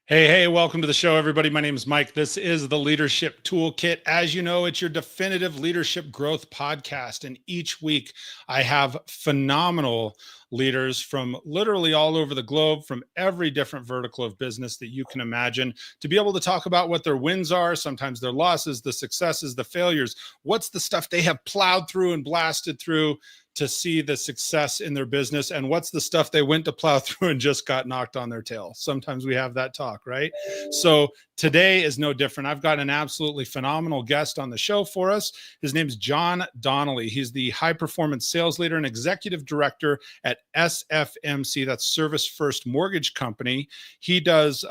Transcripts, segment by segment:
Hey, welcome to the show, everybody. My name is Mike. This is the Leadership Toolkit. As you know, it's your definitive leadership growth podcast. And each week I have phenomenal leaders from literally all over the globe, from every different vertical of business that you can imagine, to be able to talk about what their wins are, sometimes their losses, the successes, the failures. What's the stuff they have plowed through and blasted through to see the success in their business, and what's the stuff they went to plow through and just got knocked on their tail. Sometimes we have that talk, right? So today is no different. I've got an absolutely phenomenal guest on the show for us. His name is John Donnelly. He's the high performance sales leader and executive director at SFMC, that's Service First Mortgage Company. He builds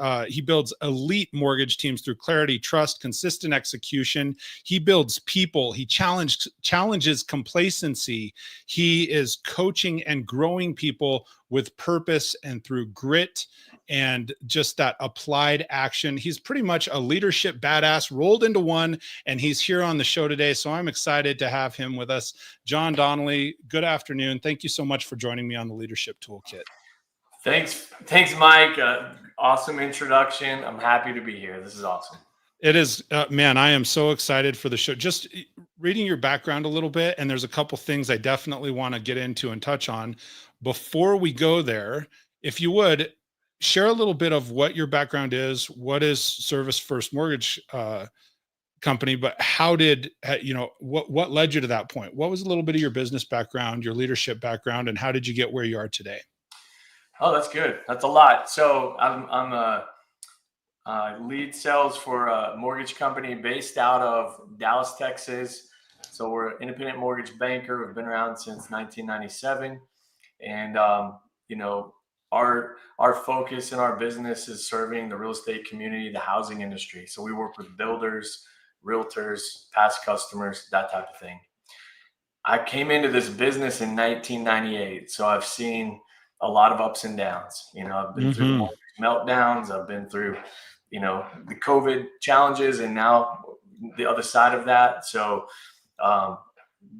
elite mortgage teams through clarity, trust, consistent execution. He builds people. He challenges complacency. He is coaching and growing people with purpose and through grit and just that applied action. He's pretty much a leadership badass rolled into one, and he's here on the show today. So I'm excited to have him with us. John Donnelly, good afternoon. Thank you so much for joining me on the Leadership Toolkit. Thanks, Mike. Awesome introduction. I'm happy to be here. This is awesome. It is, man, I am so excited for the show. Just reading your background a little bit, and there's a couple things I definitely want to get into and touch on. Before we go there, if you would, share a little bit of what your background is. What is Service First Mortgage Company, but how did, what led you to that point? What was a little bit of your business background, your leadership background, and how did you get where you are today? Oh, that's good. That's a lot. So I'm a lead sales for a mortgage company based out of Dallas, Texas. So we're an independent mortgage banker. We've been around since 1997. And, our focus in our business is serving the real estate community, the housing industry. So we work with builders, realtors, past customers, that type of thing. I came into this business in 1998. So I've seen a lot of ups and downs. I've been through the meltdowns. I've been through the COVID challenges, and now the other side of that. So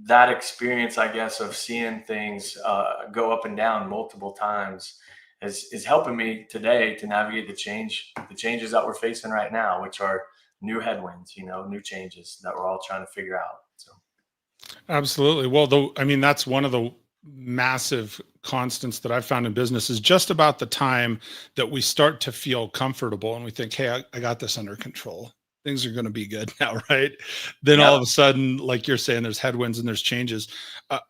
that experience, I guess, of seeing things go up and down multiple times is helping me today to navigate the changes that we're facing right now, which are new headwinds, new changes that we're all trying to figure out. So absolutely. Well, that's one of the massive constants that I've found in business is just about the time that we start to feel comfortable and we think, hey, I got this under control. Things are going to be good now, right? Then all of a sudden, like you're saying, there's headwinds and there's changes.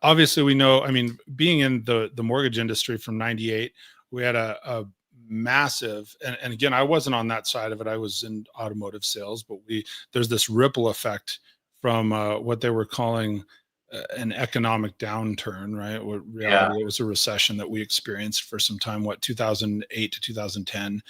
Obviously, we know, being in the mortgage industry from 98, we had a massive, and again, I wasn't on that side of it. I was in automotive sales, but there's this ripple effect from what they were calling an economic downturn, right? Reality, it was a recession that we experienced for some time, 2008 to 2010.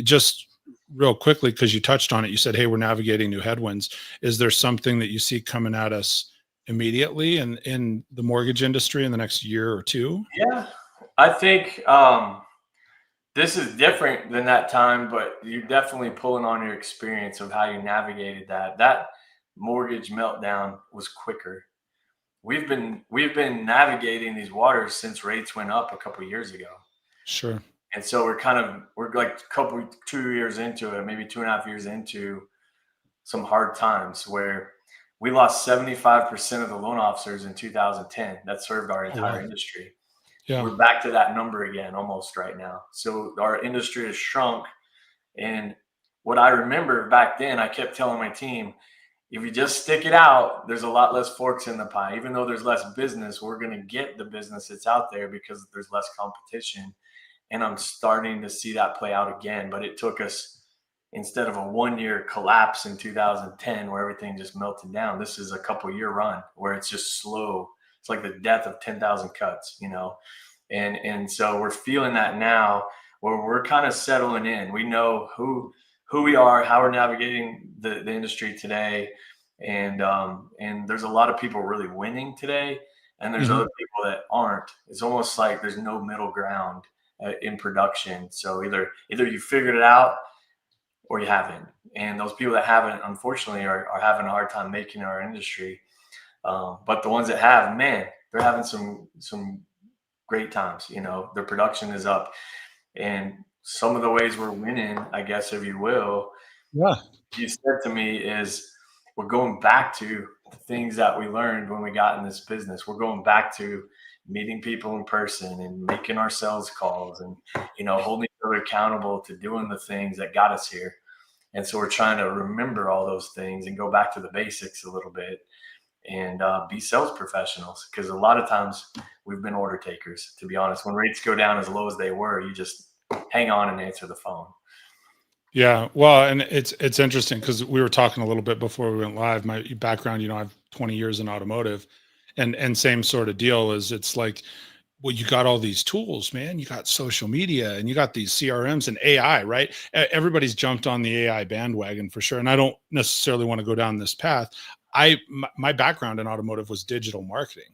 Just real quickly, because you touched on it, you said, hey, we're navigating new headwinds. Is there something that you see coming at us immediately in the mortgage industry in the next year or two? Yeah, I think this is different than that time, but you're definitely pulling on your experience of how you navigated that mortgage meltdown was quicker. We've been navigating these waters since rates went up a couple of years ago. Sure. And so we're like 2 years into it, maybe 2.5 years into some hard times where we lost 75% of the loan officers in 2010 that served our entire industry. Yeah. We're back to that number again almost right now. So our industry has shrunk. And what I remember back then, I kept telling my team, if you just stick it out, there's a lot less forks in the pie. Even though there's less business, we're going to get the business that's out there because there's less competition. And I'm starting to see that play out again. But it took us, instead of a 1-year collapse in 2010 where everything just melted down, this is a couple-year run where it's just slow. It's like the death of 10,000 cuts, And so we're feeling that now where we're kind of settling in. We know who we are, how we're navigating the industry today. And there's a lot of people really winning today. And there's other people that aren't. It's almost like there's no middle ground in production. So either you figured it out or you haven't. And those people that haven't, unfortunately, are having a hard time making our industry. But the ones that have, man, they're having some great times. Their production is up. And some of the ways we're winning, I guess, if you will, Yeah. you said to me is we're going back to the things that we learned when we got in this business. We're going back to meeting people in person and making our sales calls and, holding each other accountable to doing the things that got us here. And so we're trying to remember all those things and go back to the basics a little bit and be sales professionals. Because a lot of times we've been order takers, to be honest. When rates go down as low as they were, you just hang on and answer the phone. Yeah. Well, and it's interesting because we were talking a little bit before we went live. My background, I have 20 years in automotive, and same sort of deal is it's like, well, you got all these tools, man. You got social media and you got these CRMs and AI, right? Everybody's jumped on the AI bandwagon for sure. And I don't necessarily want to go down this path. My background in automotive was digital marketing.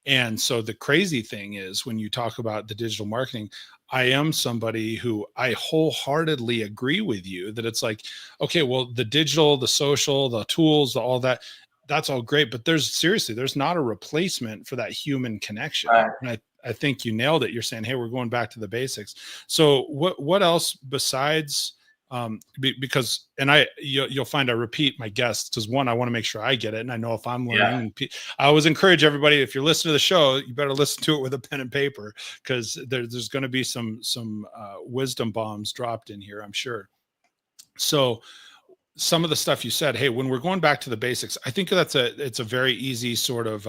And so the crazy thing is when you talk about the digital marketing, I am somebody who I wholeheartedly agree with you that it's like, okay, well, the digital, the social, the tools, all that, that's all great. But there's not a replacement for that human connection. Right. And I think you nailed it. You're saying, hey, we're going back to the basics. So what else besides because you'll find I repeat my guests because one, I want to make sure I get it and I know if I'm learning. Yeah. And I always encourage everybody, if you're listening to the show, you better listen to it with a pen and paper because there's going to be some wisdom bombs dropped in here, I'm sure. So some of the stuff you said, hey, when we're going back to the basics, I think it's a very easy sort of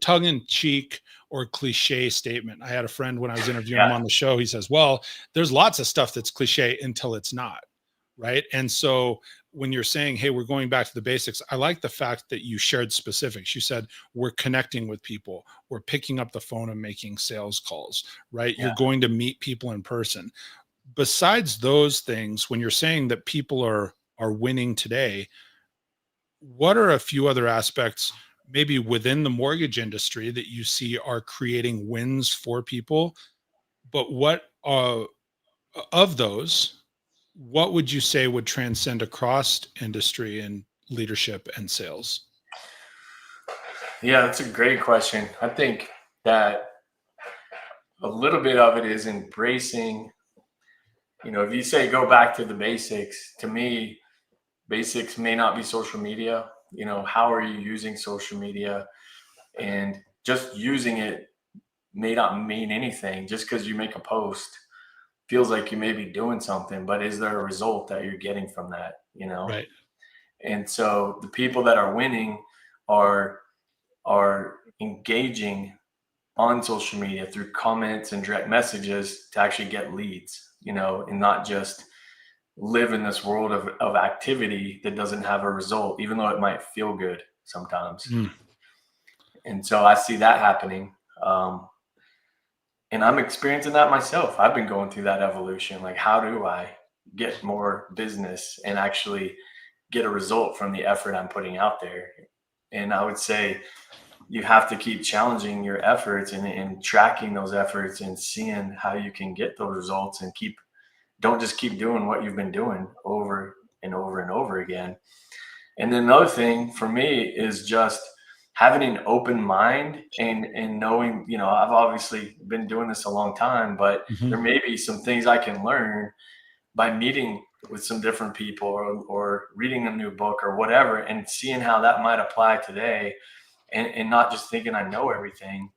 tongue in cheek or cliche statement. I had a friend when I was interviewing him on the show, he says, well, there's lots of stuff that's cliche until it's not. Right. And so when you're saying, hey, we're going back to the basics, I like the fact that you shared specifics. You said we're connecting with people, we're picking up the phone and making sales calls, right? Yeah. You're going to meet people in person. Besides those things, when you're saying that people are winning today, what are a few other aspects maybe within the mortgage industry that you see are creating wins for people? But what of those, what would you say would transcend across industry and leadership and sales? Yeah, that's a great question. I think that a little bit of it is embracing, if you say go back to the basics, to me, basics may not be social media. How are you using social media? And just using it may not mean anything. Just because you make a post feels like you may be doing something, but is there a result that you're getting from that? Right. And so the people that are winning are engaging on social media through comments and direct messages to actually get leads, and not just live in this world of activity that doesn't have a result, even though it might feel good sometimes. Mm. And so I see that happening. And I'm experiencing that myself. I've been going through that evolution. Like, how do I get more business and actually get a result from the effort I'm putting out there? And I would say you have to keep challenging your efforts and tracking those efforts and seeing how you can get those results and don't just keep doing what you've been doing over and over and over again. And then another thing for me is just having an open mind and knowing, I've obviously been doing this a long time, but there may be some things I can learn by meeting with some different people or reading a new book or whatever, and seeing how that might apply today, and not just thinking I know everything,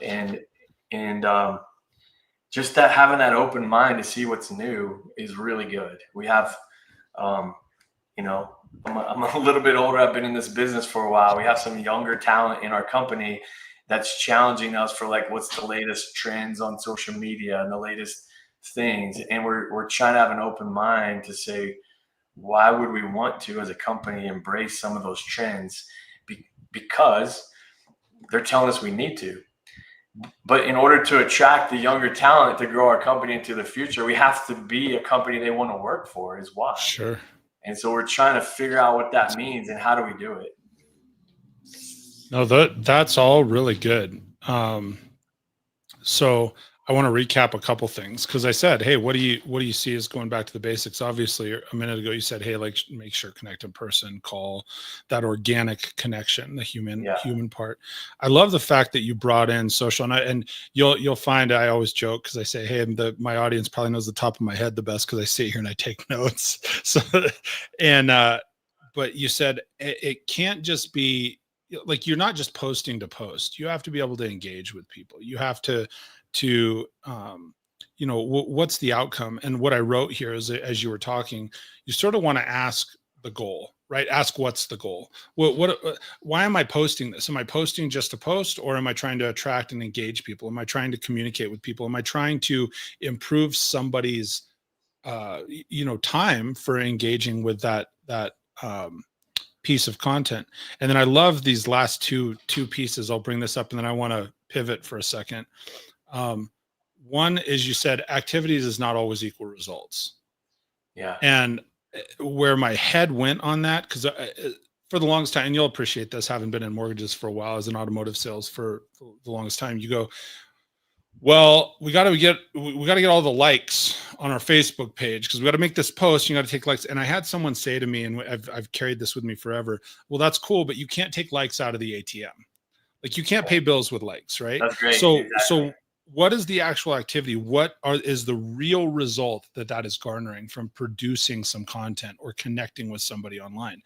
and just that having that open mind to see what's new is really good. We have, I'm a little bit older. I've been in this business for a while. We have some younger talent in our company that's challenging us for like, what's the latest trends on social media and the latest things. And we're trying to have an open mind to say, why would we want to, as a company, embrace some of those trends? Because they're telling us we need to. But in order to attract the younger talent to grow our company into the future, we have to be a company they want to work for, is why. Sure. And so we're trying to figure out what that means and how do we do it. No, that's all really good. So I want to recap a couple things because I said, hey, what do you see as going back to the basics? Obviously, a minute ago you said, hey, like make sure connect in person, call, that organic connection, the Yeah. human part. I love the fact that you brought in social, and you'll find I always joke because I say, hey, my audience probably knows the top of my head the best because I sit here and I take notes. So, and but you said it can't just be like you're not just posting to post. You have to be able to engage with people. You have to what's the outcome. And what I wrote here is, as you were talking, you sort of want to ask the goal, right? Ask what's the goal. Why am I posting this? Am I posting just to post, or am I trying to attract and engage people? Am I trying to communicate with people? Am I trying to improve somebody's time for engaging with that piece of content? And then I love these last two pieces. I'll bring this up and then I want to pivot for a second. One is, you said activities is not always equal results. Yeah. And where my head went on that, because for the longest time, and you'll appreciate this, having been in mortgages for a while as an automotive sales for the longest time, you go, well, we got to get all the likes on our Facebook page because we got to make this post. You got to take likes. And I had someone say to me, and I've carried this with me forever. Well, that's cool, but you can't take likes out of the ATM. Like you can't pay bills with likes, right? That's great. So, Exactly. so what is the actual activity? Is the real result that is garnering from producing some content or connecting with somebody online?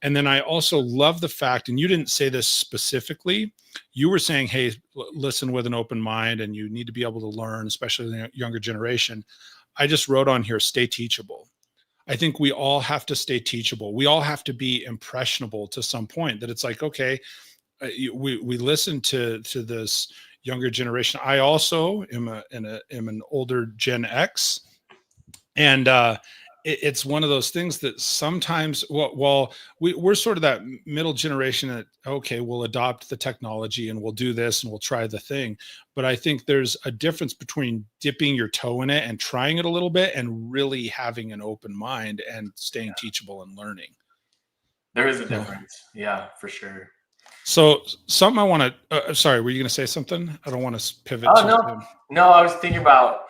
And then I also love the fact, and you didn't say this specifically, you were saying, hey, listen with an open mind, and you need to be able to learn, especially the younger generation. I just wrote on here, stay teachable. I think we all have to stay teachable. We all have to be impressionable to some point, that it's like, okay, we listen to this younger generation. I also am an older Gen X, and it's one of those things that sometimes, while we're sort of that middle generation that, okay, we'll adopt the technology and we'll do this and we'll try the thing. But I think there's a difference between dipping your toe in it and trying it a little bit and really having an open mind and staying teachable and learning. There is a difference. Yeah, for sure. So something I want to, sorry, were you going to say something? I don't want to pivot. Oh, no, I was thinking about,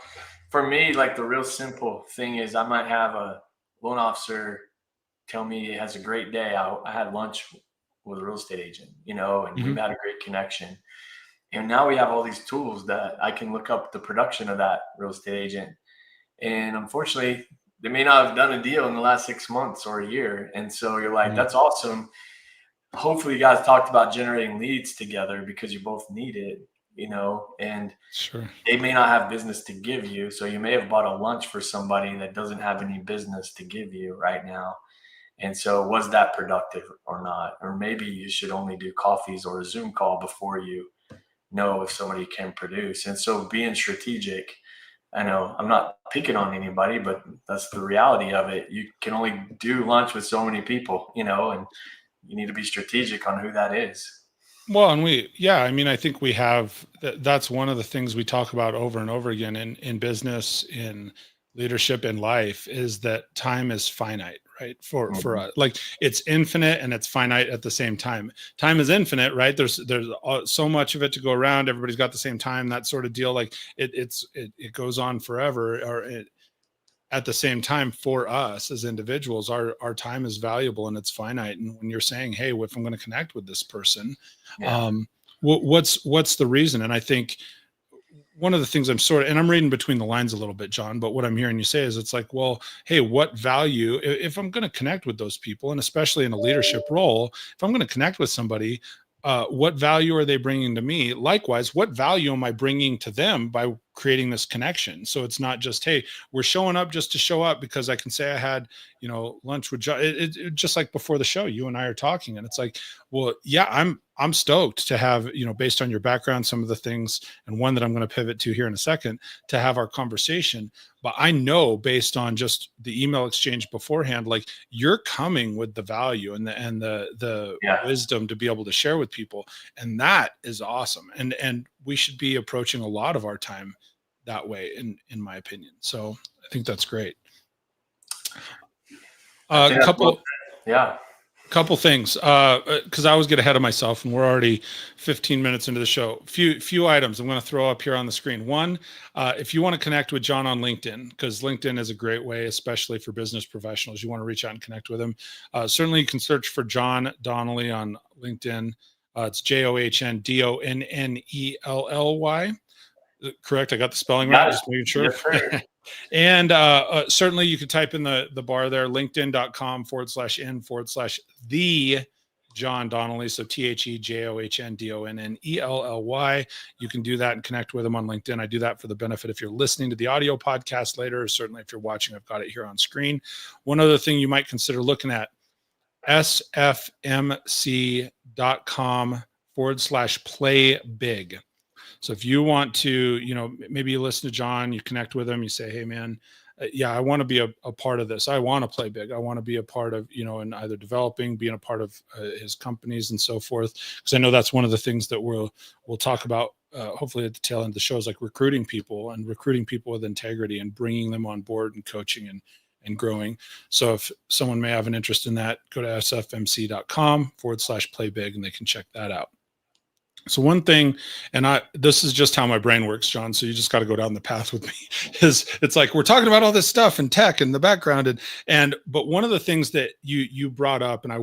for me, like the real simple thing is I might have a loan officer tell me he has a great day. I had lunch with a real estate agent, and we've had a great connection. And now we have all these tools that I can look up the production of that real estate agent. And unfortunately, they may not have done a deal in the last 6 months or a year. And so you're like, that's awesome. Hopefully you guys talked about generating leads together because you both need it, and Sure. They may not have business to give you. So you may have bought a lunch for somebody that doesn't have any business to give you right now. And so was that productive or not? Or maybe you should only do coffees or a Zoom call before you know if somebody can produce. And so being strategic, I know I'm not picking on anybody, but that's the reality of it. You can only do lunch with so many people, and you need to be strategic on who that is. Well, and I think we have, that's one of the things we talk about over and over again in business, in leadership, in life, is that time is finite, right? For us, like it's infinite and it's finite at the same time. Time is infinite, right? There's so much of it to go around. Everybody's got the same time, that sort of deal. Like it goes on forever, or at the same time, for us as individuals, our time is valuable and it's finite. And when you're saying, hey, if I'm going to connect with this person, what's the reason? And I think one of the things and I'm reading between the lines a little bit, John, but what I'm hearing you say is, it's like, well, hey, what value, if I'm going to connect with those people, and especially in a leadership role, if I'm going to connect with somebody, what value are they bringing to me? Likewise, what value am I bringing to them by creating this connection? So it's not just, hey, we're showing up just to show up because I can say I had, lunch with John. Just like before the show, you and I are talking, and it's like, well, yeah, I'm stoked to have, based on your background, some of the things, and one that I'm going to pivot to here in a second, to have our conversation. But I know, based on just the email exchange beforehand, like you're coming with the value and the wisdom to be able to share with people. And that is awesome. And we should be approaching a lot of our time that way, in my opinion. So I think that's great. Yeah. Couple things, because I always get ahead of myself, and we're already 15 minutes into the show. Few items I'm going to throw up here on the screen. One, if you want to connect with John on LinkedIn, because LinkedIn is a great way, especially for business professionals. You want to reach out and connect with him. Certainly, you can search for John Donnelly on LinkedIn. It's JohnDonnelly. Correct? I got the spelling right. Just making sure. Yes, sir. And certainly you could type in the bar there, linkedin.com/in/the John Donnelly. So TheJohndonnelly. You can do that and connect with him on LinkedIn. I do that for the benefit if you're listening to the audio podcast later, or certainly if you're watching, I've got it here on screen. One other thing you might consider looking at, sfmc.com/play big. So if you want to, maybe you listen to John, you connect with him, you say, hey man, yeah, I want to be a part of this. I want to play big. I want to be a part of, in either developing, being a part of his companies and so forth. Because I know that's one of the things that we'll talk about hopefully at the tail end of the show, is like recruiting people with integrity and bringing them on board and coaching and growing. So if someone may have an interest in that, go to sfmc.com/play big and they can check that out. So one thing, and this is just how my brain works, John, so you just got to go down the path with me, is it's like we're talking about all this stuff and tech and the background but one of the things that you brought up, and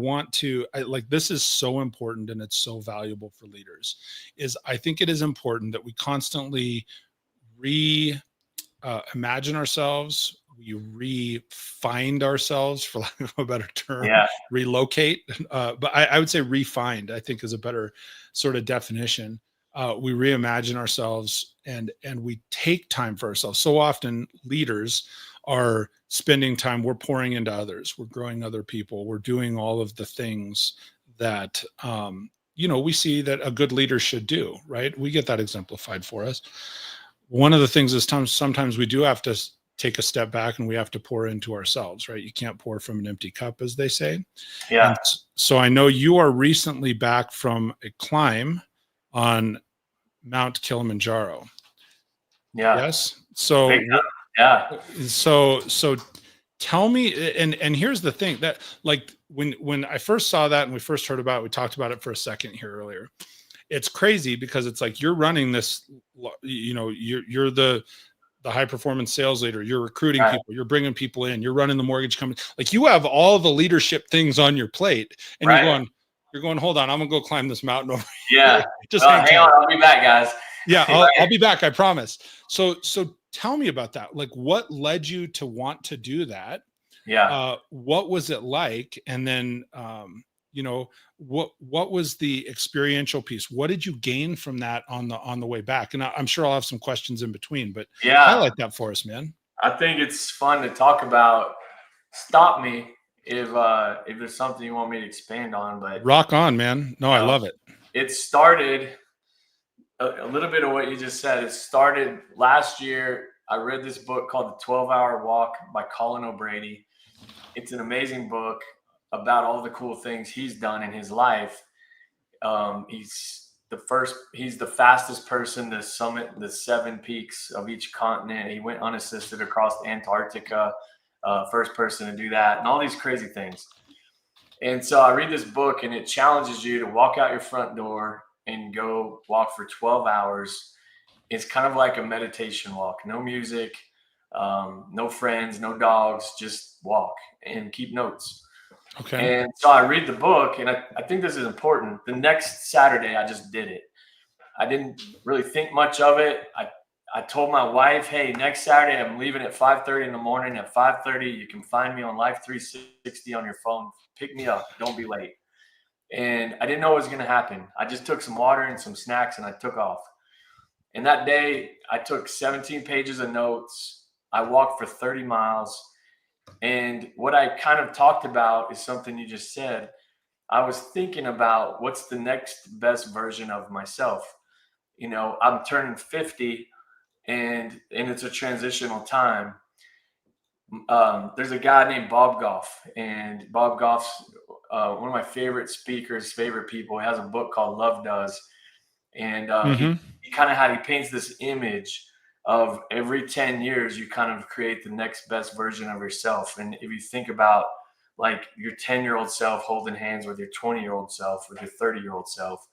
this is so important and it's so valuable for leaders, is I think it is important that we constantly imagine ourselves, we re-find ourselves, for lack of a better term. Relocate, but I would say re-find, I think, is a better sort of definition. We reimagine ourselves and we take time for ourselves. So often leaders are spending time, we're pouring into others, we're growing other people, we're doing all of the things that we see that a good leader should do, right? We get that exemplified for us. One of the things is sometimes we do have to take a step back and we have to pour into ourselves, right? You can't pour from an empty cup, as they say. Yeah. And so I know you are recently back from a climb on Mount Kilimanjaro. Yeah. Yes. So yeah. So tell me, and here's the thing, that like when I first saw that and we first heard about it, we talked about it for a second here earlier. It's crazy because it's like you're running this, you're the high performance sales leader, you're recruiting people, you're bringing people in, you're running the mortgage company. Like you have all the leadership things on your plate, and you're going, hold on, I'm gonna go climb this mountain over here. Just hang on, I'll be back, guys. Yeah, I'll be back, I promise. So tell me about that. Like, what led you to want to do that? Yeah. What was it like? And then what was the experiential piece? What did you gain from that on the way back? And I'm sure I'll have some questions in between, but highlight that for us, man. I think it's fun to talk about. Stop me if there's something you want me to expand on, but rock on, man. No, I love it. It started a little bit of what you just said. It started last year. I read this book called The 12-Hour Walk by Colin O'Brady. It's an amazing book about all the cool things he's done in his life. He's the fastest person to summit the 7 peaks of each continent. He went unassisted across Antarctica, first person to do that, and all these crazy things. And so I read this book, and it challenges you to walk out your front door and go walk for 12 hours. It's kind of like a meditation walk. No music, no friends, no dogs, just walk and keep notes. Okay. And so I read the book, and I think this is important. The next Saturday, I just did it. I didn't really think much of it. I told my wife, hey, next Saturday, I'm leaving at 5:30 in the morning. At 5:30, you can find me on Life 360 on your phone. Pick me up. Don't be late. And I didn't know what was going to happen. I just took some water and some snacks, and I took off. And that day, I took 17 pages of notes. I walked for 30 miles. And what I kind of talked about is something you just said. I was thinking about what's the next best version of myself. I'm turning 50, and it's a transitional time. There's a guy named Bob Goff, and Bob Goff's one of my favorite speakers, favorite people. He has a book called Love Does. And he paints this image of every 10 years, you kind of create the next best version of yourself. And if you think about like your 10-year-old self holding hands with your 20-year-old self, with your 30-year-old self.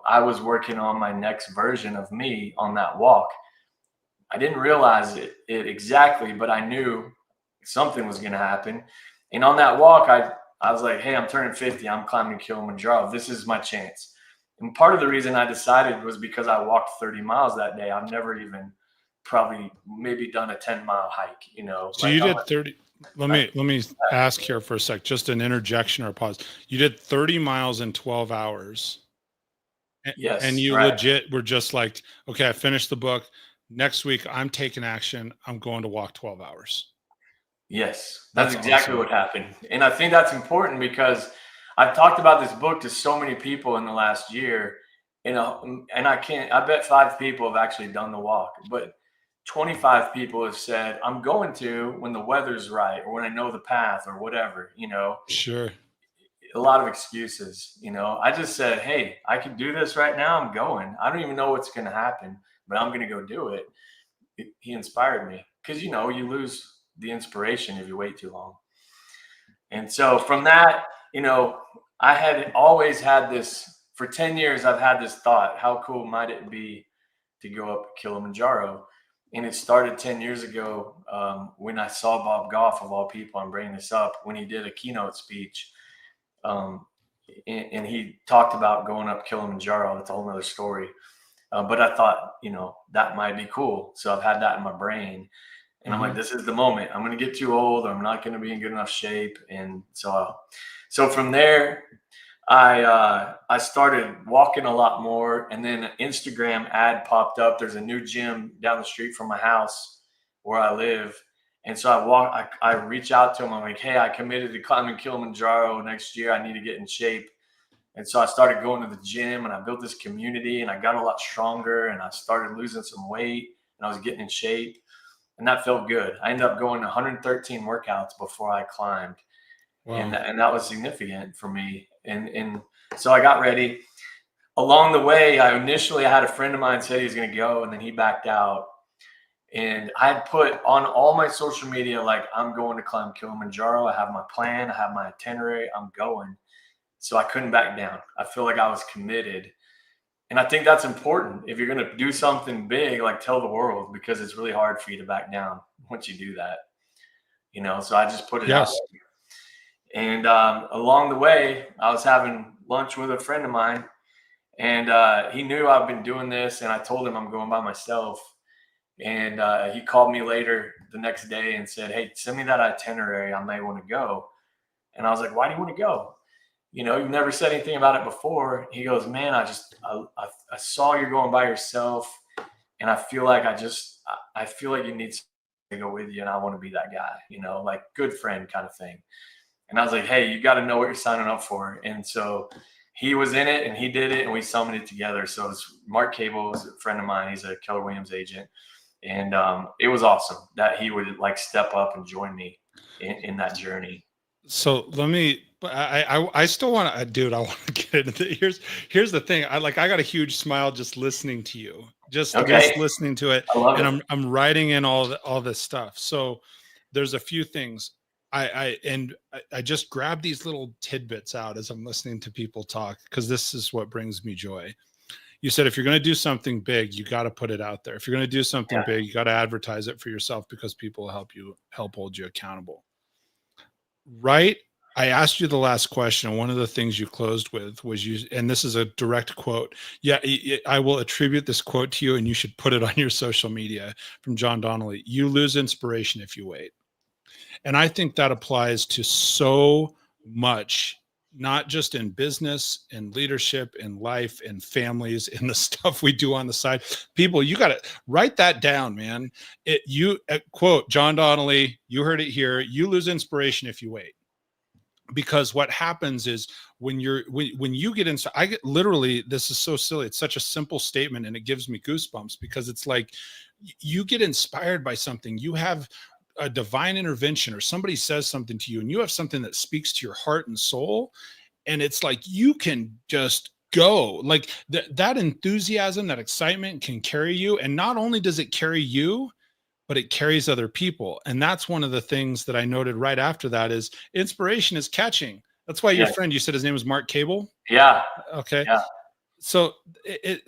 I was working on my next version of me on that walk. I didn't realize it exactly, but I knew something was going to happen. And on that walk, I was like, hey, I'm turning 50. I'm climbing Kilimanjaro. This is my chance. And part of the reason I decided was because I walked 30 miles that day. I've never even probably maybe done a 10-mile hike, So you did 30. Let me ask here for a sec, just an interjection or a pause. You did 30 miles in 12 hours. And Yes, you right. legit were just like, okay, I finished the book. Next week, I'm taking action. I'm going to walk 12 hours. Yes, that's That's exactly awesome. what happened. And I think that's important because I've talked about this book to so many people in the last year. And I bet 5 people have actually done the walk, but 25 people have said, I'm going to when the weather's right or when I know the path or whatever, Sure. a lot of excuses. I just said, hey, I can do this right now. I'm going. I don't even know what's going to happen, but I'm going to go do it. He inspired me because, you lose the inspiration if you wait too long. And so from that, I had always had this for 10 years. I've had this thought, how cool might it be to go up Kilimanjaro? And it started 10 years ago when I saw Bob Goff, of all people, I'm bringing this up, when he did a keynote speech. And he talked about going up Kilimanjaro. That's a whole nother story. But I thought, that might be cool. So I've had that in my brain. And I'm like, this is the moment. I'm going to get too old. I'm not going to be in good enough shape. And so from there, I started walking a lot more. And then an Instagram ad popped up. There's a new gym down the street from my house where I live. And so I reach out to him. I'm like, hey, I committed to climbing Kilimanjaro next year. I need to get in shape. And so I started going to the gym and I built this community and I got a lot stronger and I started losing some weight and I was getting in shape. And that felt good. I ended up going 113 workouts before I climbed. Wow. And that was significant for me. And so I got ready. Along the way, I had a friend of mine said he was going to go, and then he backed out. And I had put on all my social media, like, I'm going to climb Kilimanjaro. I have my plan. I have my itinerary. I'm going. So I couldn't back down. I feel like I was committed. And I think that's important. If you're going to do something big, like, tell the world, because it's really hard for you to back down once you do that. So I just put it out there. And along the way, I was having lunch with a friend of mine, and he knew I've been doing this. And I told him I'm going by myself. And he called me later the next day and said, hey, send me that itinerary. I may want to go. And I was like, why do you want to go? You've never said anything about it before. He goes, man, I saw you're going by yourself. And I feel like I feel like you need to go with you. And I want to be that guy, like good friend kind of thing. And I was like, hey, you got to know what you're signing up for. And so he was in it and he did it and we summited it together. So it's Mark Cable is a friend of mine. He's a Keller Williams agent. And it was awesome that he would like step up and join me in that journey. So I still want to, dude, I want to get into here's the thing. I got a huge smile just listening to you, just listening to it. And I'm writing in all this stuff. So there's a few things I just grab these little tidbits out as I'm listening to people talk, because this is what brings me joy. You said, if you're going to do something big, you got to put it out there. If you're going to do something big, you got to advertise it for yourself, because people will help hold you accountable. Right. I asked you the last question, and one of the things you closed with was and this is a direct quote. Yeah, I will attribute this quote to you, and you should put it on your social media, from John Donnelly. You lose inspiration if you wait. And I think that applies to so much, not just in business, in leadership, in life, in families, in the stuff we do on the side. People, you got to write that down, man. Quote John Donnelly, you heard it here. You lose inspiration if you wait. Because what happens is when you get inside, I get literally, this is so silly. It's such a simple statement and it gives me goosebumps, because it's like you get inspired by something. You have a divine intervention, or somebody says something to you and you have something that speaks to your heart and soul. And it's like, you can just go, like that enthusiasm, that excitement can carry you. And not only does it carry you, but it carries other people. And that's one of the things that I noted right after that is inspiration is catching. That's why your Yeah. friend, you said his name was Mark Cable. Yeah. Okay. Yeah. So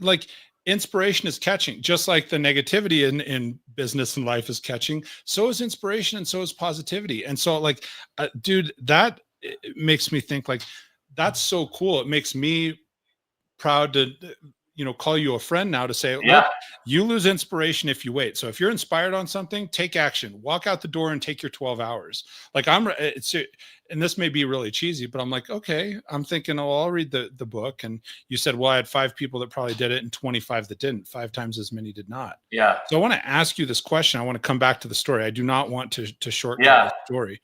like inspiration is catching, just like the negativity in business and life is catching. So is inspiration, and so is positivity. And so, like, dude, that it makes me think like that's so cool. It makes me proud to call you a friend now to say, look, Yeah. you lose inspiration if you wait. So if you're inspired on something, take action, walk out the door and take your 12 hours. Like and this may be really cheesy, but I'm like, okay, I'm thinking, oh, I'll read the book. And you said, well, I had 5 people that probably did it and 25 that didn't. 5 times as many did not. Yeah. So I want to ask you this question. I want to come back to the story. I do not want to shortcut Yeah. the story.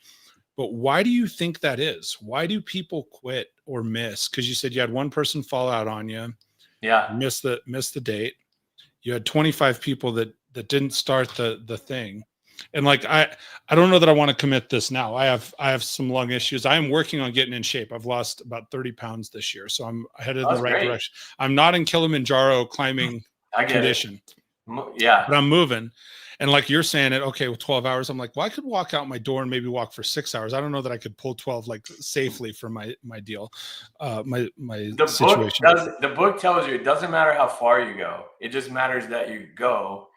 But why do you think that is? Why do people quit or miss? Because you said you had one person fall out on you, Yeah. miss the date. You had 25 people that didn't start the thing. And like I don't know that I want to commit this now. I have some lung issues. I am working on getting in shape. I've lost about 30 pounds this year. So I'm headed in the That's right great. direction. I'm not in Kilimanjaro climbing I get it. condition, Yeah. but I'm moving. And like you're saying it, okay, with 12 hours, I'm like, well, I could walk out my door and maybe walk for 6 hours. I don't know that I could pull 12 like safely for my deal, my situation. The book tells you it doesn't matter how far you go. It just matters that you go.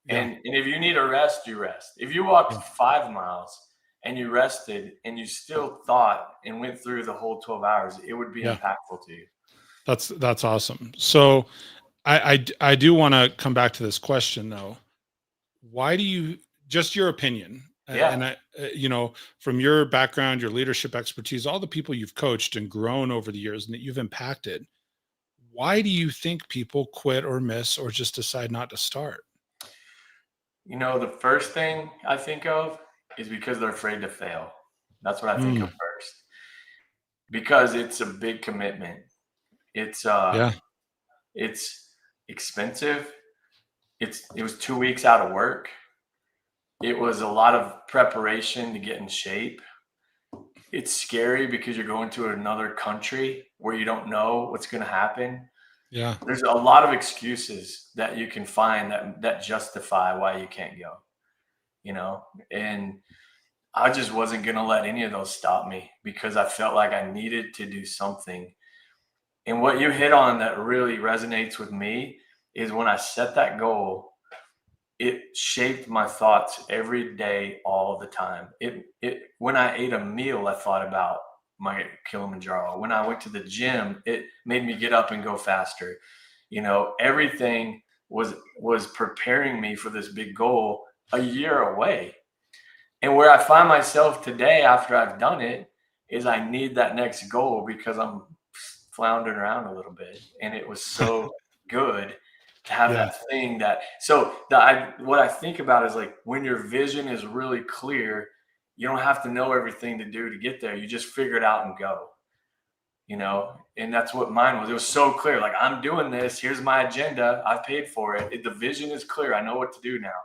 Yeah, And if you need a rest, you rest. If you yeah, walked 5 miles and you rested and you still thought and went through the whole 12 hours, it would be yeah. impactful to you. That's awesome. So I do want to come back to this question though. Why do you, just your opinion, Yeah. and from your background, your leadership expertise, all the people you've coached and grown over the years and that you've impacted, why do you think people quit or miss or just decide not to start? The first thing I think of is because they're afraid to fail. That's what I think of Mm, first. Because it's a big commitment. It's yeah, it's expensive. It was 2 weeks out of work. It was a lot of preparation to get in shape. It's scary because you're going to another country where you don't know what's going to happen. yeah, There's a lot of excuses that you can find that justify why you can't go, you know? And I just wasn't going to let any of those stop me because I felt like I needed to do something. And what you hit on that really resonates with me is when I set that goal, it shaped my thoughts every day, all the time. It when I ate a meal, I thought about my Kilimanjaro. When I went to the gym, it made me get up and go faster. Everything was preparing me for this big goal a year away. And where I find myself today after I've done it is I need that next goal because I'm floundering around a little bit. And it was so good to have yeah, that thing what I think about is like when your vision is really clear, you don't have to know everything to do to get there. You just figure it out and go, and that's what mine was. It was so clear. Like, I'm doing this. Here's my agenda. I've paid for it. The vision is clear. I know what to do now.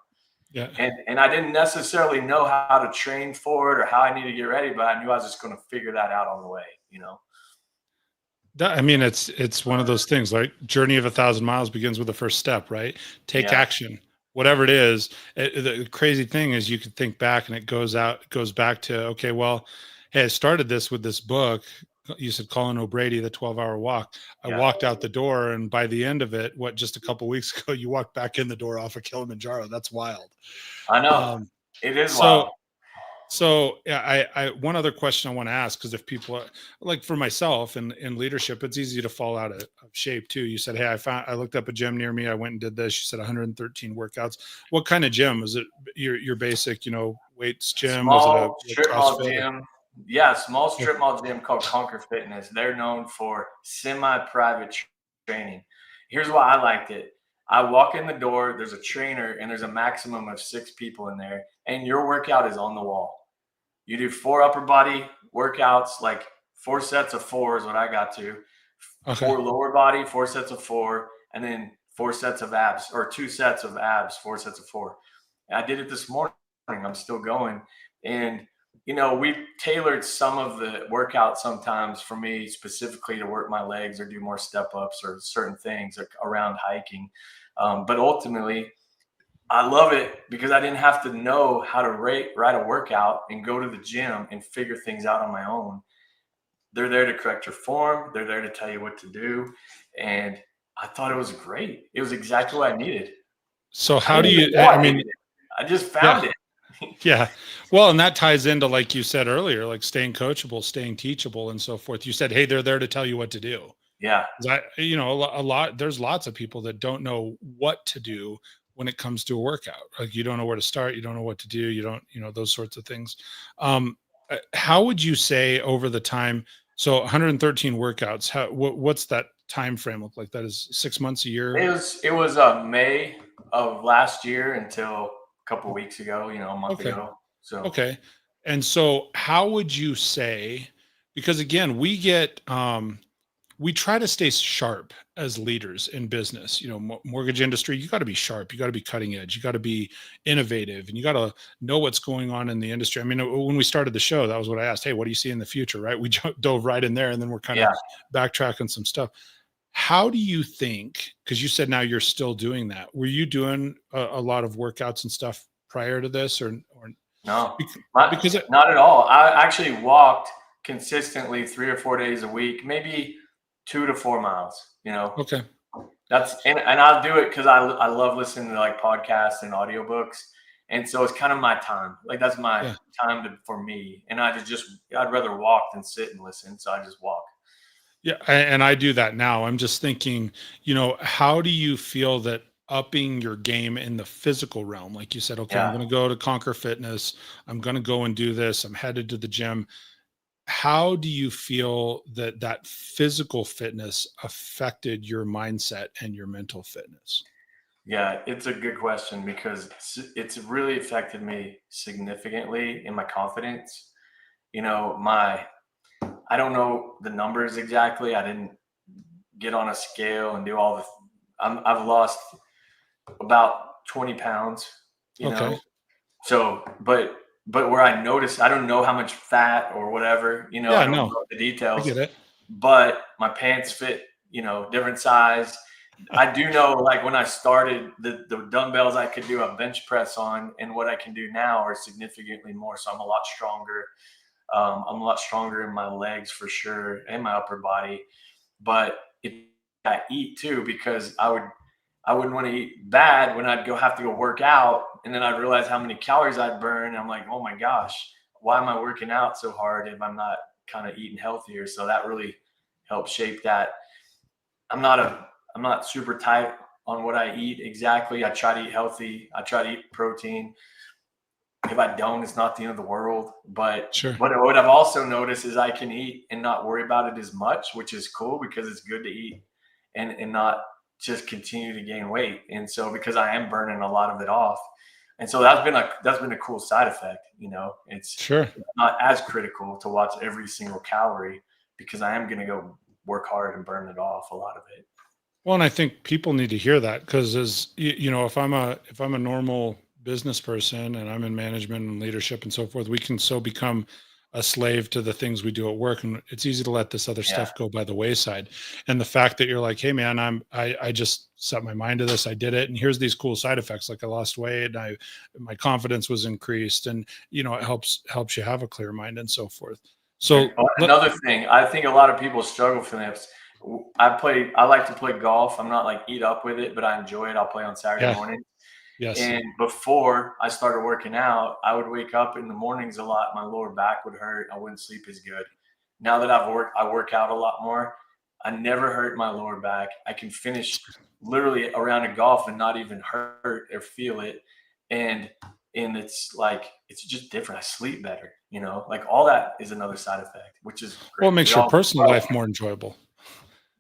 yeah. And I didn't necessarily know how to train for it or how I need to get ready, but I knew I was just going to figure that out on the way. I mean, it's one of those things, like journey of 1,000 miles begins with the first step, right? Take Yeah. action, whatever it is. The crazy thing is you could think back and it goes back to, okay, well, hey, I started this with this book. You said Colin O'Brady, the 12-hour walk. I Yeah. walked out the door, and by the end of it, just a couple weeks ago, you walked back in the door off of Kilimanjaro. That's wild. I know. Um, It is so wild. yeah, I one other question I want to ask, because if people like for myself in leadership, it's easy to fall out of shape too. You said, hey, I looked up a gym near me. I went and did this. You said 113 workouts. What kind of gym was it? Your basic, weights gym? Was it a Small strip mall CrossFit? gym. Yeah, small Or, strip mall gym called Conquer Fitness. They're known for semi-private training. Here's why I liked it. I walk in the door, there's a trainer, and there's a maximum of 6 people in there, and your workout is on the wall. You do 4 upper body workouts, like 4 sets of 4 is what I got to. okay. 4 lower body, 4 sets of 4, and then 4 sets of abs, or 2 sets of abs, 4 sets of 4. And I did it this morning. I'm still going. And, we tailored some of the workout sometimes for me specifically to work my legs or do more step ups or certain things around hiking. But ultimately, I love it because I didn't have to know how to write a workout and go to the gym and figure things out on my own. They're there to correct your form. They're there to tell you what to do. And I thought it was great. It was exactly what I needed. So I how do didn't even you, know I I mean, needed it. I just yeah, found it. yeah. Well, and that ties into, like you said earlier, like staying coachable, staying teachable, and so forth. You said, hey, they're there to tell you what to do. Yeah. 'Cause a lot, there's lots of people that don't know what to do when it comes to a workout. Like you don't know where to start, you don't know what to do, you don't, those sorts of things. How would you say over the time? So 113 workouts. What's that time frame look like? That is 6 months, a year. It was May of last year until a couple weeks ago, a month Okay. ago. So Okay. And so how would you say, because again, we try to stay sharp as leaders in business, mortgage industry, you got to be sharp, you got to be cutting edge, you got to be innovative, and you got to know what's going on in the industry. I mean, when we started the show, that was what I asked. Hey, what do you see in the future? Right. We dove right in there, and then we're kind of yeah, backtracking some stuff. How do you think, because you said now you're still doing that, were you doing a lot of workouts and stuff prior to this, or no, bec- because not at all. I actually walked consistently 3 or 4 days a week, maybe 2 to 4 miles. okay. And I'll do it because I love listening to like podcasts and audiobooks, and so it's kind of my time. Like that's my Yeah. time for me, and I'd rather walk than sit and listen, so I just walk. Yeah, and I do that now. I'm just thinking, how do you feel that upping your game in the physical realm? Like you said, okay, I'm Yeah. going to go to Conquer Fitness. I'm going to go and do this. I'm headed to the gym. How do you feel that that physical fitness affected your mindset and your mental fitness? Yeah, it's a good question because it's really affected me significantly in my confidence. My I don't know the numbers exactly. I didn't get on a scale and do all the. I've lost about 20 pounds. You Okay. know, so but where I noticed, I don't know how much fat or whatever. I Yeah, don't no, know the I details, get it. but my pants fit. Different size. I do know, like when I started, the dumbbells I could do a bench press on, and what I can do now are significantly more. So I'm a lot stronger. I'm a lot stronger in my legs for sure, and my upper body. But I eat too because I wouldn't want to eat bad when I'd have to go work out, and then I'd realize how many calories I'd burn. And I'm like, oh my gosh, why am I working out so hard if I'm not kind of eating healthier? So that really helped shape that. I'm not a I'm not super tight on what I eat exactly. I try to eat healthy. I try to eat protein. If I don't, it's not the end of the world. But Sure. what I've also noticed is I can eat and not worry about it as much, which is cool because it's good to eat and not just continue to gain weight. And so because I am burning a lot of it off, and so that's been a cool side effect. It's Sure. not as critical to watch every single calorie because I am going to go work hard and burn it off a lot of it. Well, and I think people need to hear that because if I'm a normal business person and I'm in management and leadership and so forth, we can so become a slave to the things we do at work, and it's easy to let this other Yeah. stuff go by the wayside. And the fact that you're like, hey man, I just set my mind to this, I did it, and here's these cool side effects, like I lost weight, and my confidence was increased, and it helps you have a clear mind and so forth. And So let another thing, I think a lot of people struggle for this. I like to play golf. I'm not like eat up with it, but I enjoy it. I'll play on Saturday yeah, morning. yes, And before I started working out, I would wake up in the mornings a lot. My lower back would hurt. I wouldn't sleep as good. Now that I work out a lot more. I never hurt my lower back. I can finish literally around a golf and not even hurt or feel it. And it's like it's just different. I sleep better. Like all that is another side effect, which is well, it great. makes your personal life more enjoyable.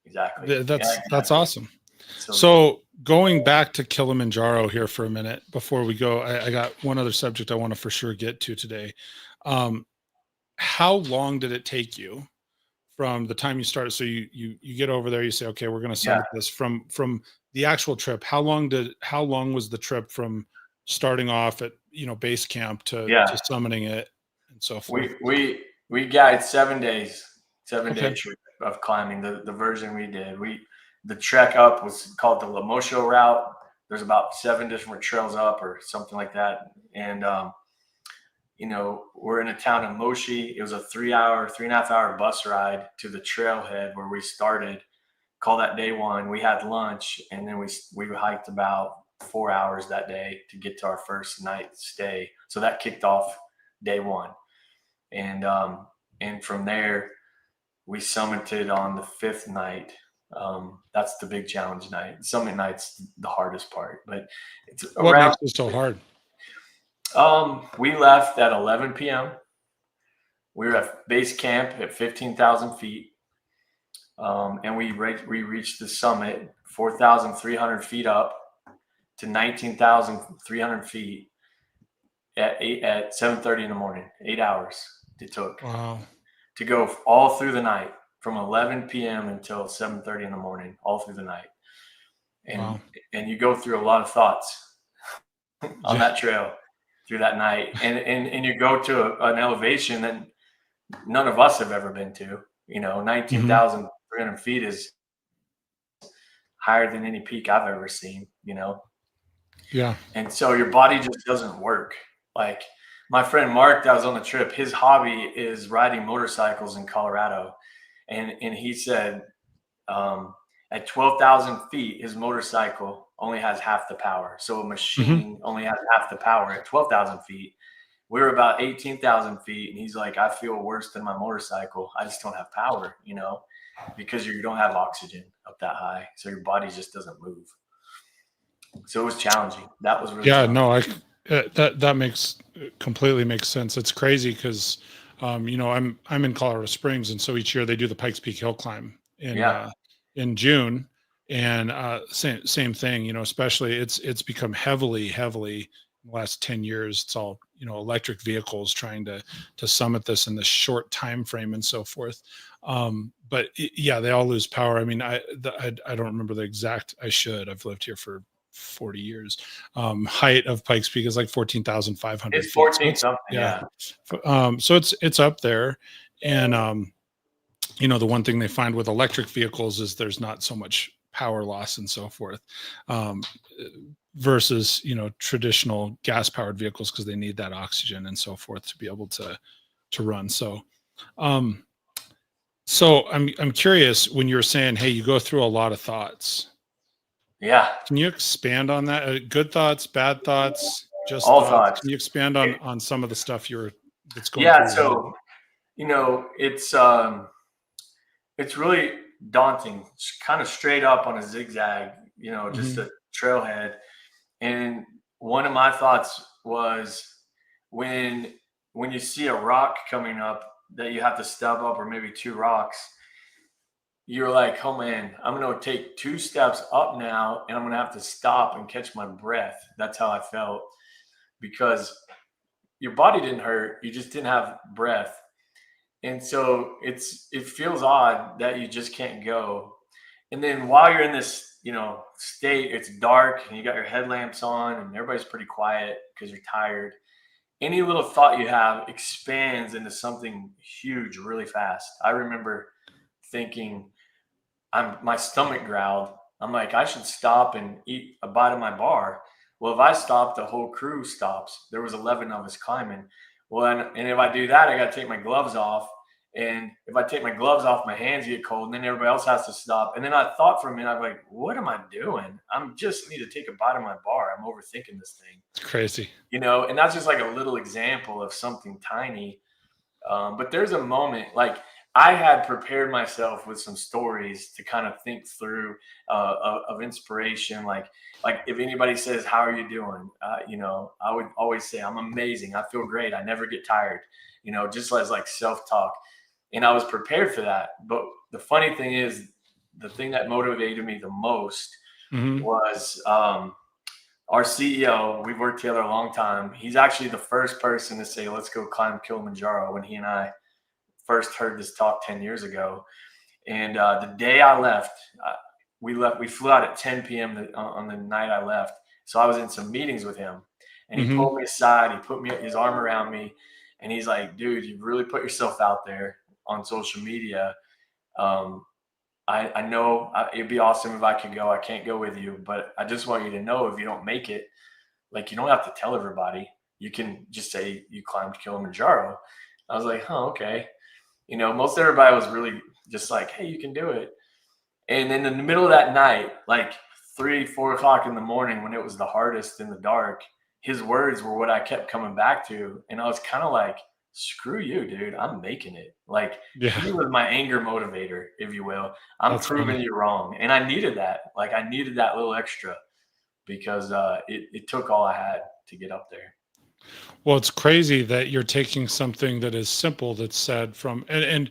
Exactly. Yeah, That's exactly. awesome. So good. So going back to Kilimanjaro here for a minute before we go, I got one other subject I want to for sure get to today. Um, how long did it take you from the time you started? So you get over there, you say, okay, we're going to Yeah. summit this from the actual trip. How long was the trip from starting off at base camp to Yeah. summiting it and so forth? We guide 7 days, 7 day Okay. trip of climbing. The version we did, the trek up was called the Lamosho route. there's about 7 different trails up or something like that. And, we're in a town in Moshi. It was a 3.5 hour bus ride to the trailhead where we started. Call that day one. We had lunch, and then we hiked about 4 hours that day to get to our first night stay. So that kicked off day one. And from there, we summited on the 5th night. That's the big challenge night. Summit night's the hardest part, but it's What around. makes it so hard? We left at 11 p.m. We were at base camp at 15,000 feet. And we reached the summit 4,300 feet up to 19,300 feet at 7:30 in the morning. 8 hours it took. Wow. To go all through the night from 11 p.m. until 7:30 in the morning, all through the night. And Wow. and you go through a lot of thoughts on that trail through that night. And you go to an elevation that none of us have ever been to. 19,300 feet is higher than any peak I've ever seen, Yeah. And so your body just doesn't work. Like my friend Mark that was on the trip, his hobby is riding motorcycles in Colorado. And he said at 12,000 feet, his motorcycle only has half the power. So a machine only has half the power at 12,000 feet. We were about 18,000 feet. And he's like, I feel worse than my motorcycle. I just don't have power, because you don't have oxygen up that high. So your body just doesn't move. So it was challenging. That was really challenging. No, that completely makes sense. It's crazy because, I'm in Colorado Springs, and so each year they do the Pikes Peak Hill climb in June, and same thing. Especially it's become heavily in the last 10 years. It's all electric vehicles trying to summit this in this short time frame and so forth. But they all lose power. I mean, I don't remember the exact. I've lived here for 40 years. Height of Pikes Peak is like 14,500 It's feet. 14 something. Yeah. So it's up there. And, the one thing they find with electric vehicles is there's not so much power loss and so forth, versus, traditional gas powered vehicles, because they need that oxygen and so forth to be able to run. So, I'm curious, when you're saying, hey, you go through a lot of thoughts. Yeah. Can you expand on that? Good thoughts, bad thoughts, just all thoughts? Can you expand on some of the stuff that's going Yeah. through your So, it's really daunting. It's kind of straight up on a zigzag, just a trailhead. And one of my thoughts was when you see a rock coming up that you have to step up, or maybe 2 rocks, you're like, oh man, I'm going to take 2 steps up now, and I'm going to have to stop and catch my breath. That's how I felt, because your body didn't hurt. You just didn't have breath. And so it feels odd that you just can't go. And then while you're in this, state, it's dark and you got your headlamps on and everybody's pretty quiet because you're tired. Any little thought you have expands into something huge really fast. I remember thinking, my stomach growled. I'm like, I should stop and eat a bite of my bar. Well, if I stop, the whole crew stops. There was 11 of us climbing. Well, and if I do that, I got to take my gloves off. And if I take my gloves off, my hands get cold, and then everybody else has to stop. And then I thought for a minute, I'm like, what am I doing? I'm just need to take a bite of my bar. I'm overthinking this thing. It's crazy. And that's just like a little example of something tiny. But there's a moment, like I had prepared myself with some stories to kind of think through of inspiration. Like if anybody says, how are you doing? I would always say, I'm amazing. I feel great. I never get tired, just as like self-talk. And I was prepared for that. But the funny thing is, the thing that motivated me the most was our CEO. We've worked together a long time. He's actually the first person to say, let's go climb Kilimanjaro, when he and I first heard this talk 10 years ago. And the day I left, we flew out at 10 p.m. on the night I left. So I was in some meetings with him, and he pulled me aside. He put his arm around me, and he's like, dude, you've really put yourself out there on social media. I know it'd be awesome if I could go. I can't go with you, but I just want you to know if you don't make it, like, you don't have to tell everybody. You can just say you climbed Kilimanjaro. I was like, huh, okay. Most everybody was really just like, hey, you can do it. And then in the middle of that night, like 3, 4 o'clock in the morning, when it was the hardest in the dark, his words were what I kept coming back to. And I was kind of like, screw you, dude. I'm making it. Like, Yeah, he was my anger motivator, if you will. I'm that's funny. proving you wrong. And I needed that. Like, I needed that little extra because it took all I had to get up there. Well, it's crazy that you're taking something that is simple that's said from and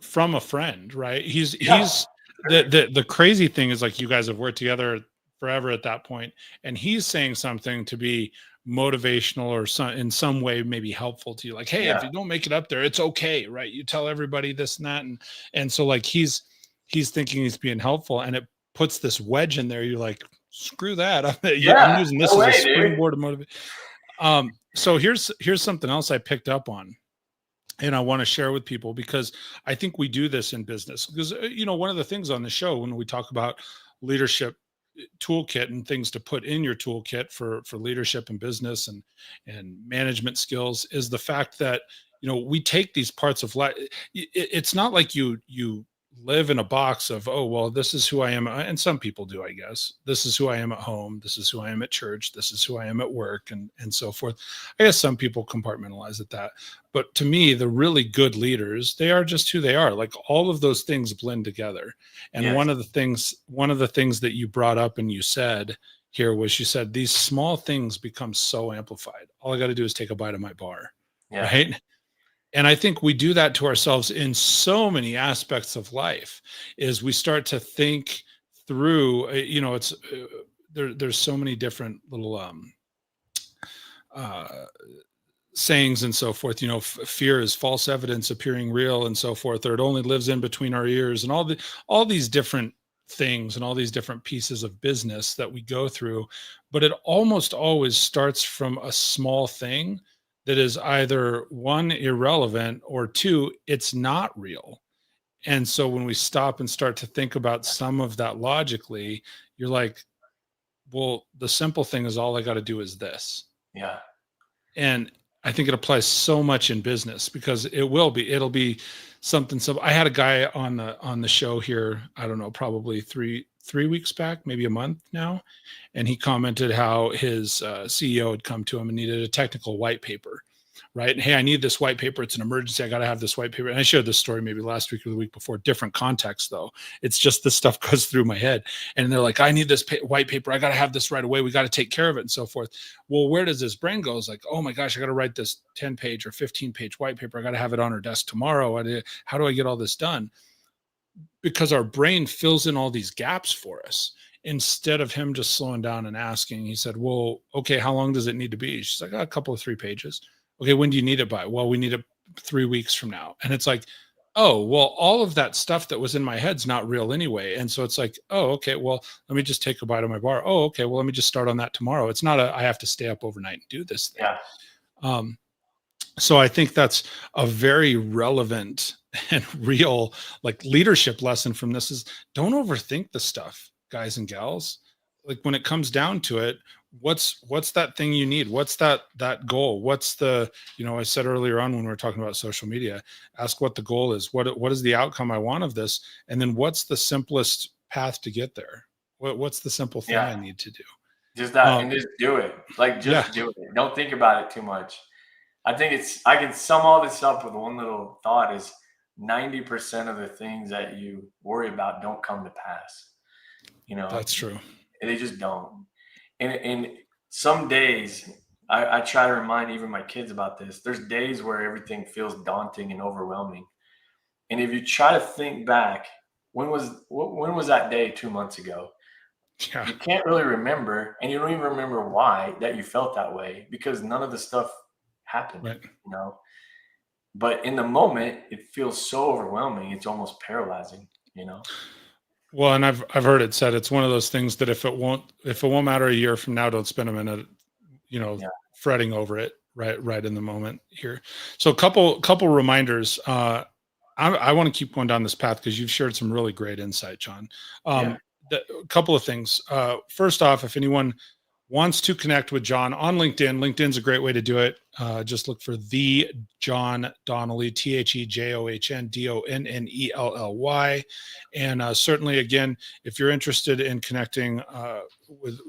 from a friend, right? Yeah, He's sure. the crazy thing is like you guys have worked together forever at that point, and he's saying something to be motivational or in some way maybe helpful to you. Like, hey, if Yeah. you don't make it up there, it's okay, right? You tell everybody this and that, and so like he's thinking he's being helpful, and it puts this wedge in there. You're like, screw that. I'm Yeah. using No this as a way, dude. springboard to motivate. So here's something else I picked up on, and I want to share with people because I think we do this in business. Because one of the things on the show when we talk about leadership toolkit and things to put in your toolkit for leadership and business and management skills is the fact that we take these parts of life. It's not like you live in a box of, oh well, this is who I am, and some people do, I guess. This is who I am at home, this is who I am at church, this is who I am at work, and so forth. I guess some people compartmentalize it that, but to me the really good leaders, they are just who they are. Like all of those things blend together. And Yes. one of the things that you brought up and you said here was, you said these small things become so amplified. All I got to do is take a bite of my bar, Yeah. right? And I think we do that to ourselves in so many aspects of life. Is we start to think through, it's there's so many different little uh sayings and so forth. Fear is false evidence appearing real and so forth, or it only lives in between our ears, and all these different things and all these different pieces of business that we go through. But it almost always starts from a small thing that is either one, irrelevant, or two, it's not real. And so when we stop and start to think about some of that logically, you're like, well, the simple thing is all I got to do is this. Yeah. And I think it applies so much in business because it'll be something. So I had a guy on the show here, I don't know, probably three weeks back, maybe a month now, and he commented how his CEO had come to him and needed a technical white paper, right? And hey, I need this white paper. It's an emergency. I got to have this white paper. And I shared this story maybe last week or the week before, different context though. It's just this stuff goes through my head. And they're like, I need this white paper. I got to have this right away. We got to take care of it and so forth. Well, where does his brain go? It's like, oh my gosh, I got to write this 10-page or 15-page white paper. I got to have it on her desk tomorrow. How do I get all this done? Because our brain fills in all these gaps for us. Instead of him just slowing down and asking, he said, well, okay, how long does it need to be? She's like, a couple of 3 pages. Okay, when do you need it by? Well, we need it 3 weeks from now. And it's like, oh, well, all of that stuff that was in my head's not real anyway. And so it's like, oh, okay, well, let me just take a bite of my bar. Oh, okay, well, let me just start on that tomorrow. It's not I have to stay up overnight and do this thing. Yeah. Um, so I think that's a very relevant and real like leadership lesson from this is, don't overthink the stuff, guys and gals. Like when it comes down to it, what's that thing you need? What's that goal? What's the, I said earlier on when we were talking about social media, ask what the goal is. What is the outcome I want of this? And then what's the simplest path to get there? What's the simple thing Yeah. I need to do? Just that, and just do it. Like, Yeah, just do it. Don't think about it too much. I can sum all this up with one little thought is 90% of the things that you worry about don't come to pass. You know, that's true. they just don't. And some days I try to remind even my kids about this. There's days where everything feels daunting and overwhelming. And if you try to think back, when was that day 2 months ago? Yeah, You can't really remember, and you don't even remember why that you felt that way because none of the stuff happened, right. you know. But in the moment, it feels so overwhelming, it's almost paralyzing, you know. Well, and I've heard it said it's one of those things that if it won't matter a year from now, don't spend a minute, Yeah. fretting over it right in the moment here. So a couple reminders. I want to keep going down this path because you've shared some really great insight, John. Yeah. Um, a couple of things. First off, if anyone wants to connect with John on LinkedIn, LinkedIn's a great way to do it. Just look for the John Donnelly, TheJohn Donnelly. And certainly, again, if you're interested in connecting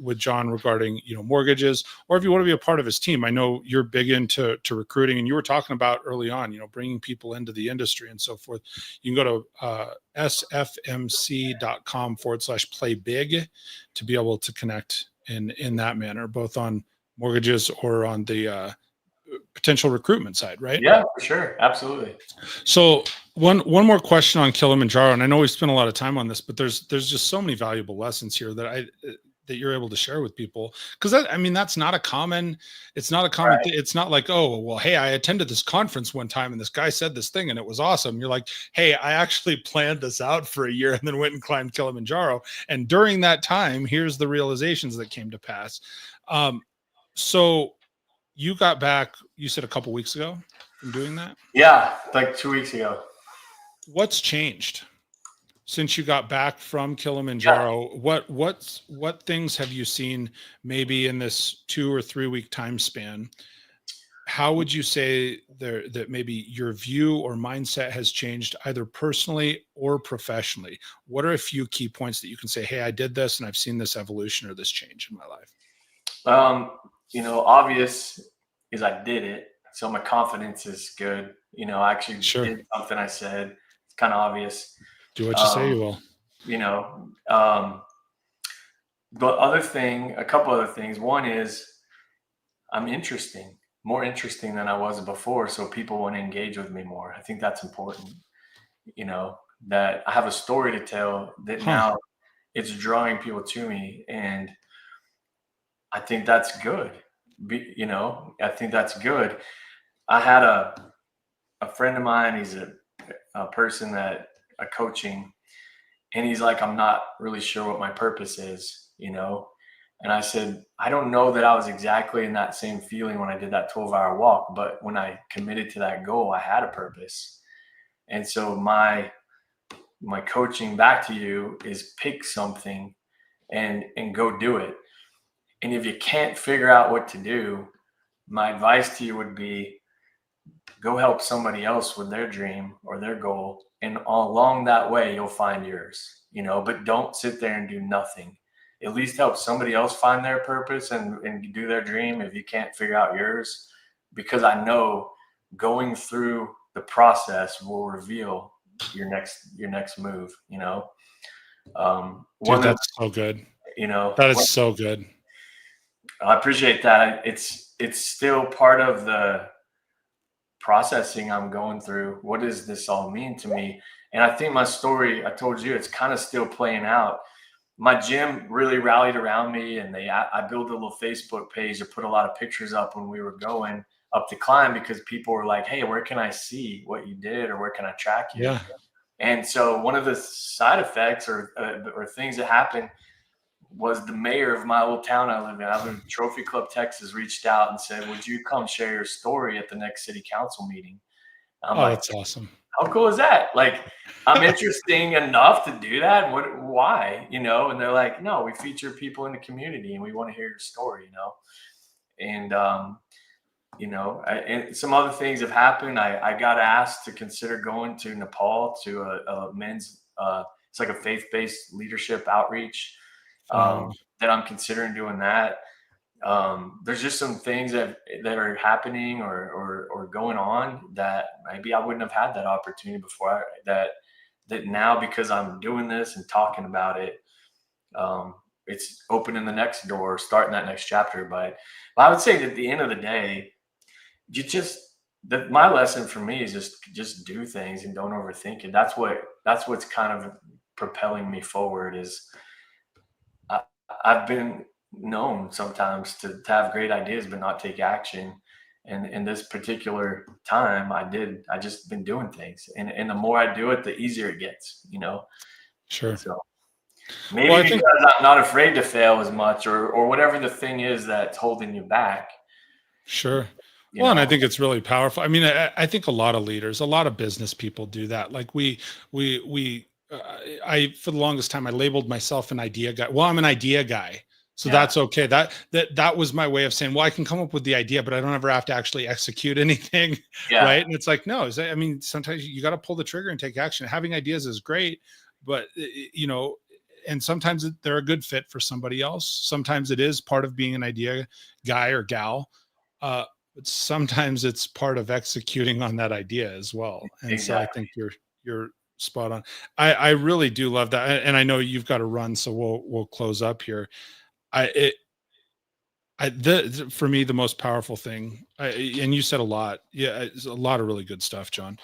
with John regarding mortgages, or if you want to be a part of his team, I know you're big into recruiting, and you were talking about early on, bringing people into the industry and so forth. You can go to sfmc.com/play big to be able to connect in that manner, both on mortgages or on the potential recruitment side, right? Yeah, for sure. Absolutely. So one more question on Kilimanjaro, and I know we spent a lot of time on this, but there's just so many valuable lessons here that you're able to share with people, because that's not a common, it's not a common Right. thing. It's not like, oh well, hey, I attended this conference one time and this guy said this thing and it was awesome. You're like, hey, I actually planned this out for a year and then went and climbed Kilimanjaro, and during that time here's the realizations that came to pass. So you got back, you said a couple weeks ago from doing that. Yeah, like 2 weeks ago. What's changed since you got back from Yeah. Kilimanjaro? What things have you seen maybe in this 2 or 3 week time span? How would you say there that maybe your view or mindset has changed either personally or professionally? What are a few key points that you can say, hey, I did this and I've seen this evolution or this change in my life? Obvious is I did it. So my confidence is good. I actually Sure. did something I said. It's kind of obvious. Do what you say Um, you will. you know, um, but a couple other things. One is I'm interesting, more interesting than I was before. So people want to engage with me more. I think that's important. That I have a story to tell that Huh. now it's drawing people to me. And I think that's good. I think that's good. I had a friend of mine. He's a person that a coaching, and he's like, I'm not really sure what my purpose is. And I said, I don't know that I was exactly in that same feeling when I did that 12-hour walk, but when I committed to that goal, I had a purpose. And so my coaching back to you is pick something and go do it. And if you can't figure out what to do, my advice to you would be go help somebody else with their dream or their goal. And along that way, you'll find yours, but don't sit there and do nothing. At least help somebody else find their purpose and do their dream if you can't figure out yours. Because I know going through the process will reveal your next move. Dude, One of that's so good. you know That is so good. I appreciate that. It's still part of the processing I'm going through. What does this all mean to me? And I think my story, I told you, it's kind of still playing out. My gym really rallied around me, and I built a little Facebook page to put a lot of pictures up when we were going up to climb, because people were like, hey, where can I see what you did, or where can I track you? Yeah. And so one of the side effects or things that happened was the mayor of my old town I live in. I live in Trophy Club, Texas, reached out and said, would you come share your story at the next city council meeting? I'm Oh, like, that's awesome. how cool is that? Like, I'm interesting enough to do that. Why? And they're like, no, we feature people in the community and we want to hear your story. And, and some other things have happened. I got asked to consider going to Nepal to a men's, it's like a faith-based leadership outreach, Phenomenal. that I'm considering doing that. There's just some things that are happening or going on that maybe I wouldn't have had that opportunity before. That now, because I'm doing this and talking about it, it's opening the next door, starting that next chapter. But I would say that at the end of the day, my lesson for me is just do things and don't overthink it. That's what's kind of propelling me forward. Is I've been known sometimes to have great ideas but not take action. And in this particular time, I just been doing things. And the more I do it, the easier it gets. Sure. So Well, maybe I because think I'm not afraid to fail as much, or whatever the thing is that's holding you back. sure. you Well, and I know? think it's really powerful. I mean, I think a lot of leaders, a lot of business people do that. Like I, for the longest time, I labeled myself an idea guy. Well, I'm an idea guy. So Yeah. that's okay. That was my way of saying, well, I can come up with the idea, but I don't ever have to actually execute anything. Yeah. Right. And it's like, no, I mean, sometimes you got to pull the trigger and take action. Having ideas is great, but and sometimes they're a good fit for somebody else. Sometimes it is part of being an idea guy or gal. But sometimes it's part of executing on that idea as well. And so I think Exactly. you're spot on. I really do love that. And I know you've got to run, so we'll close up here. For me, the most powerful thing, and you said a lot. Yeah, it's a lot of really good stuff, John.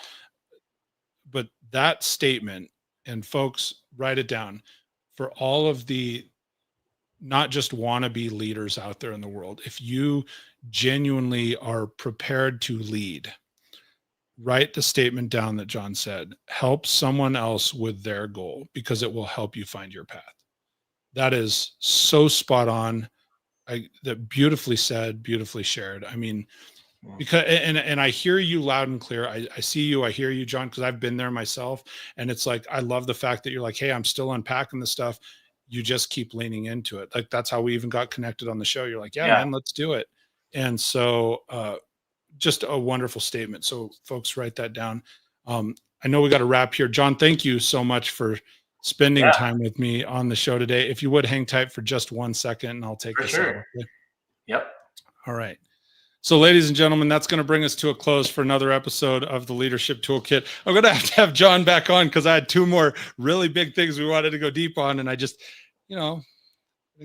But that statement, and folks, write it down for all of the not just wannabe leaders out there in the world. If you genuinely are prepared to lead, write the statement down that John said. Help someone else with their goal because it will help you find your path. That is so spot on. That beautifully said, beautifully shared. I mean, because and I hear you loud and clear. I see you, I hear you, John, because I've been there myself. And it's like, I love the fact that you're like, hey, I'm still unpacking the stuff. You just keep leaning into it. Like that's how we even got connected on the show. You're like, yeah, Yeah. man, let's do it. And so just a wonderful statement. So folks, write that down. I know we got to wrap here. John, thank you so much for spending Yeah. time with me on the show today. If you would hang tight for just 1 second and I'll take For this out. sure. Okay? Yep. All right. So, ladies and gentlemen, that's going to bring us to a close for another episode of the Leadership Toolkit. I'm going to have John back on because I had 2 more really big things we wanted to go deep on, and I just, didn't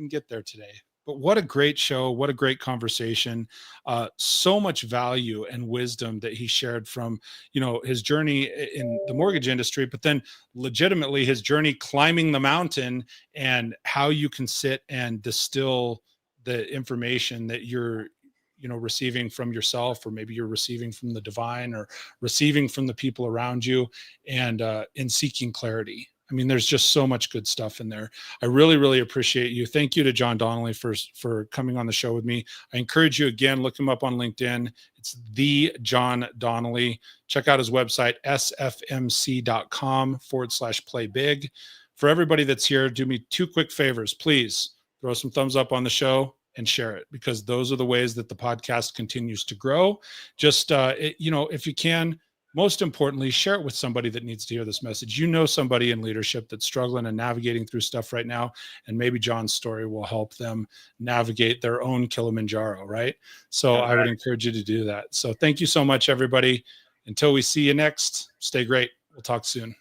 get there today. But what a great show. What a great conversation. So much value and wisdom that he shared from, his journey in the mortgage industry, but then legitimately his journey climbing the mountain and how you can sit and distill the information that you're receiving from yourself, or maybe you're receiving from the divine, or receiving from the people around you, and in seeking clarity. I mean, there's just so much good stuff in there. I really, really appreciate you. Thank you to John Donnelly for coming on the show with me. I encourage you, again, look him up on LinkedIn. It's the John Donnelly. Check out his website, sfmc.com/play big. For everybody that's here, do me 2 quick favors. Please throw some thumbs up on the show and share it, because those are the ways that the podcast continues to grow. Just, if you can, most importantly, share it with somebody that needs to hear this message. Somebody in leadership that's struggling and navigating through stuff right now, and maybe John's story will help them navigate their own Kilimanjaro, right? So I would encourage you to do that. So thank you so much, everybody. Until we see you next, stay great. We'll talk soon.